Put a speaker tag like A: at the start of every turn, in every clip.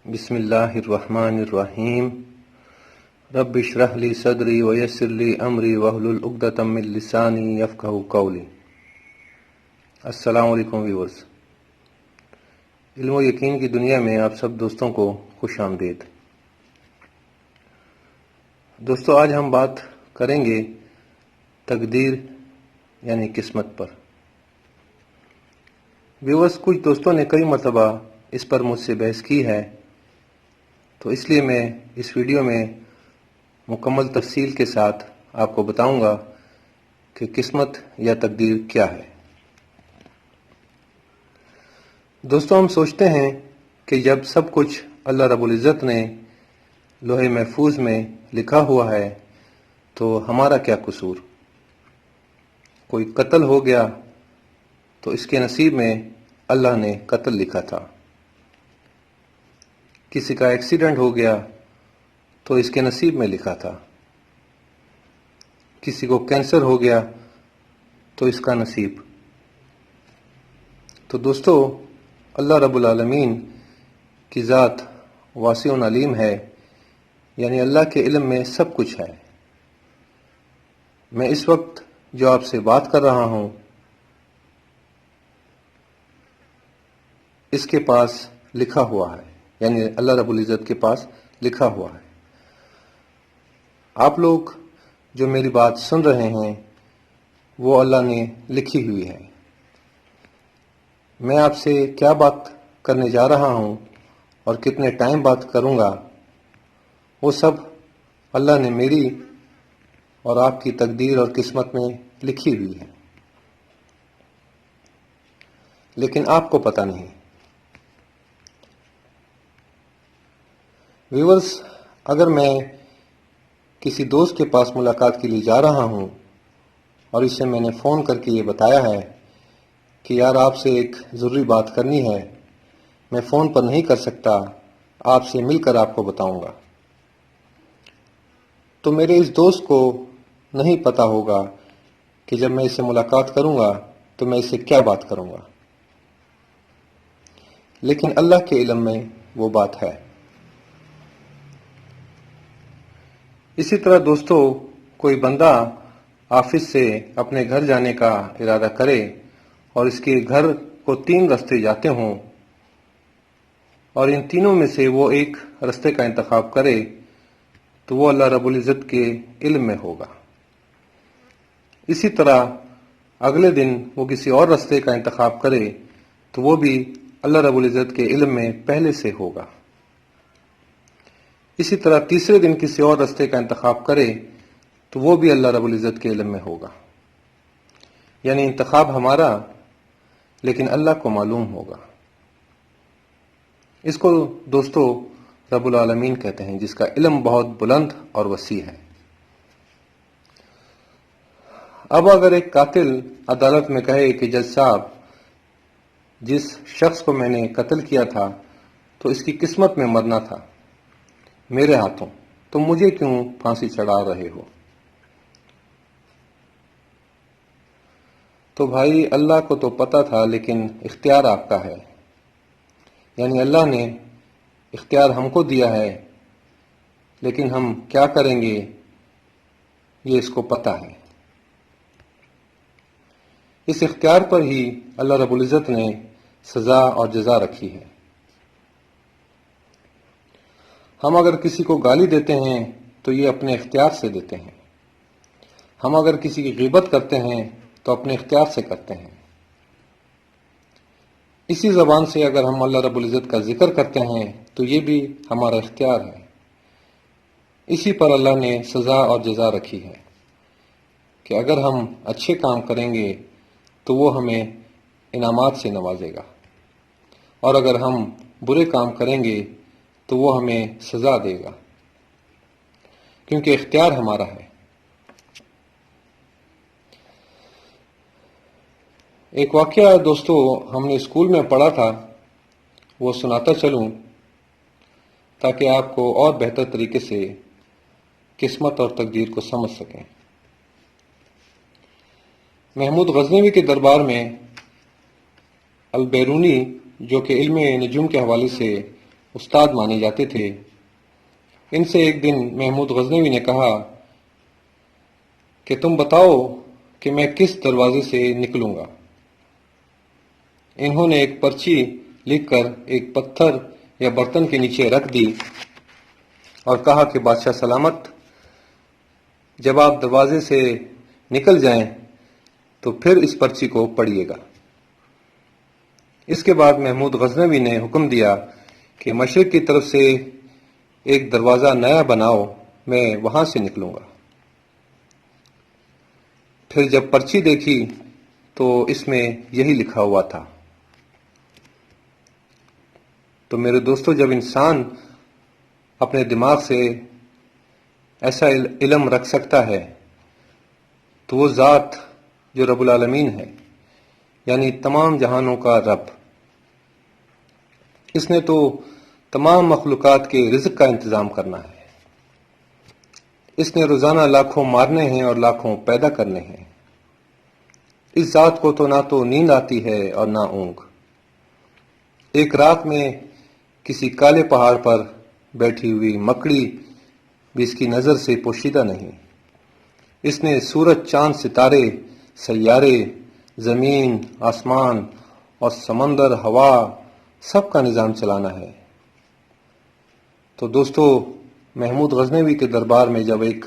A: بسم اللہ الرحمن الرحیم رب اشرح لی صدری ویسر لی امری واحلل عقدۃ من لسانی یفقہوا قولی۔ السلام علیکم ویورز، علم و یقین کی دنیا میں آپ سب دوستوں کو خوش آمدید۔ دوستو، آج ہم بات کریں گے تقدیر یعنی قسمت پر۔ ویورز، کچھ دوستوں نے کئی مرتبہ اس پر مجھ سے بحث کی ہے، تو اس لیے میں اس ویڈیو میں مکمل تفصیل کے ساتھ آپ کو بتاؤں گا کہ قسمت یا تقدیر کیا ہے۔ دوستو، ہم سوچتے ہیں کہ جب سب کچھ اللہ رب العزت نے لوح محفوظ میں لکھا ہوا ہے تو ہمارا کیا قصور؟ کوئی قتل ہو گیا تو اس کے نصیب میں اللہ نے قتل لکھا تھا، کسی کا ایکسیڈنٹ ہو گیا تو اس کے نصیب میں لکھا تھا، کسی کو کینسر ہو گیا تو اس کا نصیب۔ تو دوستو، اللہ رب العالمین کی ذات واسع علیم ہے، یعنی اللہ کے علم میں سب کچھ ہے۔ میں اس وقت جو آپ سے بات کر رہا ہوں، اس کے پاس لکھا ہوا ہے، یعنی اللہ رب العزت کے پاس لکھا ہوا ہے۔ آپ لوگ جو میری بات سن رہے ہیں وہ اللہ نے لکھی ہوئی ہے۔ میں آپ سے کیا بات کرنے جا رہا ہوں اور کتنے ٹائم بات کروں گا، وہ سب اللہ نے میری اور آپ کی تقدیر اور قسمت میں لکھی ہوئی ہے، لیکن آپ کو پتہ نہیں۔ ویورز، اگر میں کسی دوست کے پاس ملاقات کے لیے جا رہا ہوں اور اسے میں نے فون کر کے یہ بتایا ہے کہ یار آپ سے ایک ضروری بات کرنی ہے، میں فون پر نہیں کر سکتا، آپ سے مل کر آپ کو بتاؤں گا، تو میرے اس دوست کو نہیں پتہ ہوگا کہ جب میں اس سے ملاقات کروں گا تو میں اس سے کیا بات کروں گا، لیکن اللہ کے علم میں وہ بات ہے۔ اسی طرح دوستو، کوئی بندہ آفس سے اپنے گھر جانے کا ارادہ کرے اور اس کے گھر کو 3 راستے جاتے ہوں اور ان تینوں میں سے وہ ایک راستے کا انتخاب کرے تو وہ اللہ رب العزت کے علم میں ہوگا۔ اسی طرح اگلے دن وہ کسی اور راستے کا انتخاب کرے تو وہ بھی اللہ رب العزت کے علم میں پہلے سے ہوگا۔ اسی طرح تیسرے دن کسی اور راستے کا انتخاب کرے تو وہ بھی اللہ رب العزت کے علم میں ہوگا۔ یعنی انتخاب ہمارا، لیکن اللہ کو معلوم ہوگا۔ اس کو دوستو رب العالمین کہتے ہیں، جس کا علم بہت بلند اور وسیع ہے۔ اب اگر ایک قاتل عدالت میں کہے کہ جج صاحب، جس شخص کو میں نے قتل کیا تھا تو اس کی قسمت میں مرنا تھا میرے ہاتھوں، تو مجھے کیوں پھانسی چڑھا رہے ہو؟ تو بھائی، اللہ کو تو پتہ تھا، لیکن اختیار آپ کا ہے، یعنی اللہ نے اختیار ہم کو دیا ہے، لیکن ہم کیا کریں گے یہ اس کو پتہ ہے۔ اس اختیار پر ہی اللہ رب العزت نے سزا اور جزا رکھی ہے۔ ہم اگر کسی کو گالی دیتے ہیں تو یہ اپنے اختیار سے دیتے ہیں، ہم اگر کسی کی غیبت کرتے ہیں تو اپنے اختیار سے کرتے ہیں۔ اسی زبان سے اگر ہم اللہ رب العزت کا ذکر کرتے ہیں تو یہ بھی ہمارا اختیار ہے۔ اسی پر اللہ نے سزا اور جزا رکھی ہے کہ اگر ہم اچھے کام کریں گے تو وہ ہمیں انعامات سے نوازے گا، اور اگر ہم برے کام کریں گے تو وہ ہمیں سزا دے گا، کیونکہ اختیار ہمارا ہے۔ ایک واقعہ دوستو ہم نے اسکول میں پڑھا تھا، وہ سناتا چلوں تاکہ آپ کو اور بہتر طریقے سے قسمت اور تقدیر کو سمجھ سکیں۔ محمود غزنوی کے دربار میں البیرونی، جو کہ علم نجوم کے حوالے سے استاد مانے جاتے تھے۔ ان سے ایک دن محمود غزنوی نے کہا کہ تم بتاؤ کہ میں کس دروازے سے نکلوں گا۔ انہوں نے ایک پرچی لکھ کر ایک پتھر یا برتن کے نیچے رکھ دی اور کہا کہ بادشاہ سلامت، جب آپ دروازے سے نکل جائیں تو پھر اس پرچی کو پڑھیے گا۔ اس کے بعد محمود غزنوی نے حکم دیا کہ مشرق کی طرف سے ایک دروازہ نیا بناؤ، میں وہاں سے نکلوں گا۔ پھر جب پرچی دیکھی تو اس میں یہی لکھا ہوا تھا۔ تو میرے دوستو، جب انسان اپنے دماغ سے ایسا علم رکھ سکتا ہے تو وہ ذات جو رب العالمین ہے، یعنی تمام جہانوں کا رب، اس نے تو تمام مخلوقات کے رزق کا انتظام کرنا ہے۔ اس نے روزانہ لاکھوں مارنے ہیں اور لاکھوں پیدا کرنے ہیں۔ اس ذات کو تو نہ تو نیند آتی ہے اور نہ اونگ۔ ایک رات میں کسی کالے پہاڑ پر بیٹھی ہوئی مکڑی بھی اس کی نظر سے پوشیدہ نہیں۔ اس نے سورج، چاند، ستارے، سیارے، زمین، آسمان اور سمندر، ہوا، سب کا نظام چلانا ہے۔ تو دوستو، محمود غزنوی کے دربار میں جب ایک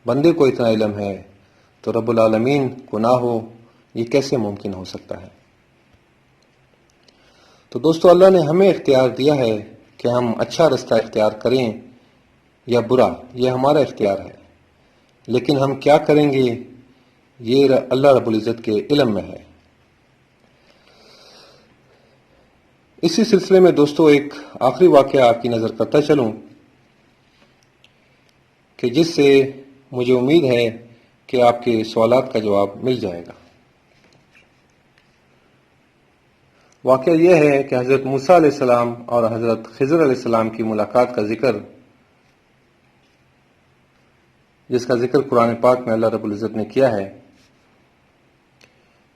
A: بندے کو اتنا علم ہے تو رب العالمین کو نہ ہو، یہ کیسے ممکن ہو سکتا ہے؟ تو دوستو، اللہ نے ہمیں اختیار دیا ہے کہ ہم اچھا رستہ اختیار کریں یا برا، یہ ہمارا اختیار ہے۔ لیکن ہم کیا کریں گے، یہ اللہ رب العزت کے علم میں ہے۔ اسی سلسلے میں دوستو ایک آخری واقعہ آپ کی نظر کرتا چلوں کہ جس سے مجھے امید ہے کہ آپ کے سوالات کا جواب مل جائے گا۔ واقعہ یہ ہے کہ حضرت موسیٰ علیہ السلام اور حضرت خضر علیہ السلام کی ملاقات کا ذکر، جس کا ذکر قرآن پاک میں اللہ رب العزت نے کیا ہے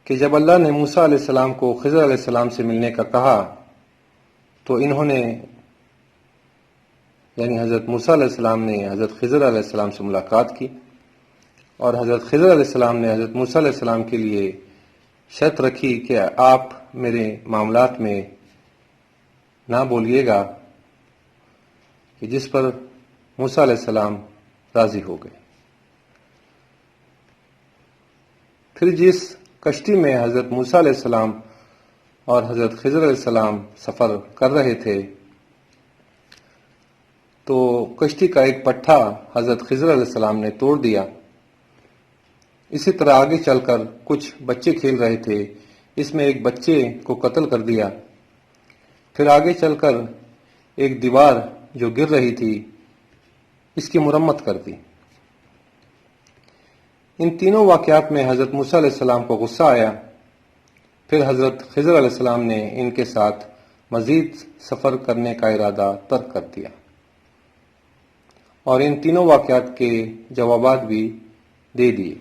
A: کہ جب اللہ نے موسیٰ علیہ السلام کو خضر علیہ السلام سے ملنے کا کہا تو انہوں نے، یعنی حضرت موسیٰ علیہ السلام نے حضرت خضر علیہ السلام سے ملاقات کی، اور حضرت خضر علیہ السلام نے حضرت موسیٰ علیہ السلام کے لیے شرط رکھی کہ آپ میرے معاملات میں نہ بولیے گا، کہ جس پر موسیٰ علیہ السلام راضی ہو گئے۔ پھر جس کشتی میں حضرت موسیٰ علیہ السلام اور حضرت خضر علیہ السلام سفر کر رہے تھے تو کشتی کا ایک پٹھا حضرت خضر علیہ السلام نے توڑ دیا۔ اسی طرح آگے چل کر کچھ بچے کھیل رہے تھے، اس میں ایک بچے کو قتل کر دیا۔ پھر آگے چل کر ایک دیوار جو گر رہی تھی، اس کی مرمت کر دی۔ ان تینوں واقعات میں حضرت موسیٰ علیہ السلام کو غصہ آیا۔ پھر حضرت خضر علیہ السلام نے ان کے ساتھ مزید سفر کرنے کا ارادہ ترک کر دیا، اور ان تینوں واقعات کے جوابات بھی دے دیے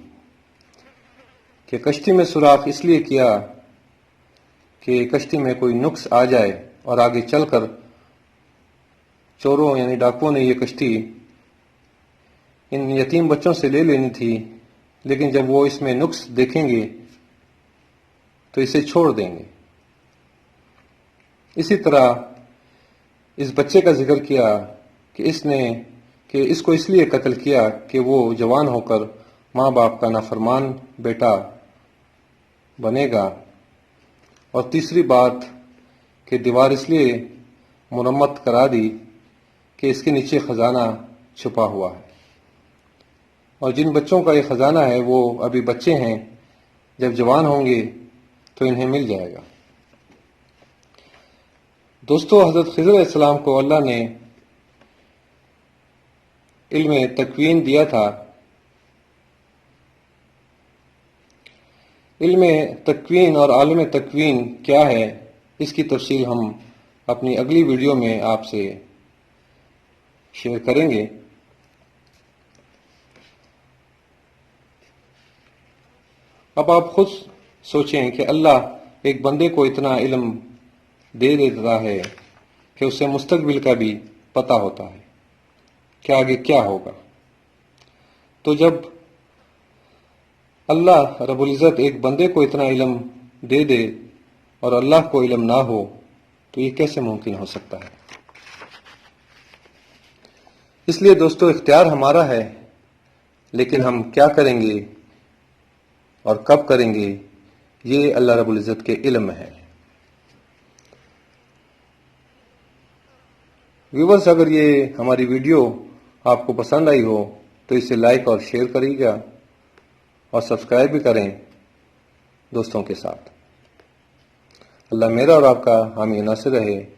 A: کہ کشتی میں سوراخ اس لیے کیا کہ کشتی میں کوئی نقص آ جائے، اور آگے چل کر چوروں یعنی ڈاکوؤں نے یہ کشتی ان یتیم بچوں سے لے لینی تھی، لیکن جب وہ اس میں نقص دیکھیں گے تو اسے چھوڑ دیں گے۔ اسی طرح اس بچے کا ذکر کیا کہ اس کو اس لیے قتل کیا کہ وہ جوان ہو کر ماں باپ کا نافرمان بیٹا بنے گا، اور تیسری بات کہ دیوار اس لیے مرمت کرا دی کہ اس کے نیچے خزانہ چھپا ہوا ہے، اور جن بچوں کا یہ خزانہ ہے وہ ابھی بچے ہیں، جب جوان ہوں گے تو انہیں مل جائے گا۔ دوستو، حضرت خضر علیہ السلام کو اللہ نے علم تکوین دیا تھا۔ علم تکوین اور عالم تکوین کیا ہے، اس کی تفصیل ہم اپنی اگلی ویڈیو میں آپ سے شیئر کریں گے۔ اب آپ خود سوچیں کہ اللہ ایک بندے کو اتنا علم دے دیتا ہے کہ اسے مستقبل کا بھی پتہ ہوتا ہے کہ آگے کیا ہوگا۔ تو جب اللہ رب العزت ایک بندے کو اتنا علم دے دے اور اللہ کو علم نہ ہو تو یہ کیسے ممکن ہو سکتا ہے؟ اس لیے دوستو، اختیار ہمارا ہے، لیکن ہم کیا کریں گے اور کب کریں گے یہ اللہ رب العزت کے علم میں ہے۔ ویورز، اگر یہ ہماری ویڈیو آپ کو پسند آئی ہو تو اسے لائک اور شیئر کریے گا اور سبسکرائب بھی کریں دوستوں کے ساتھ۔ اللہ میرا اور آپ کا حامی ناصر رہے۔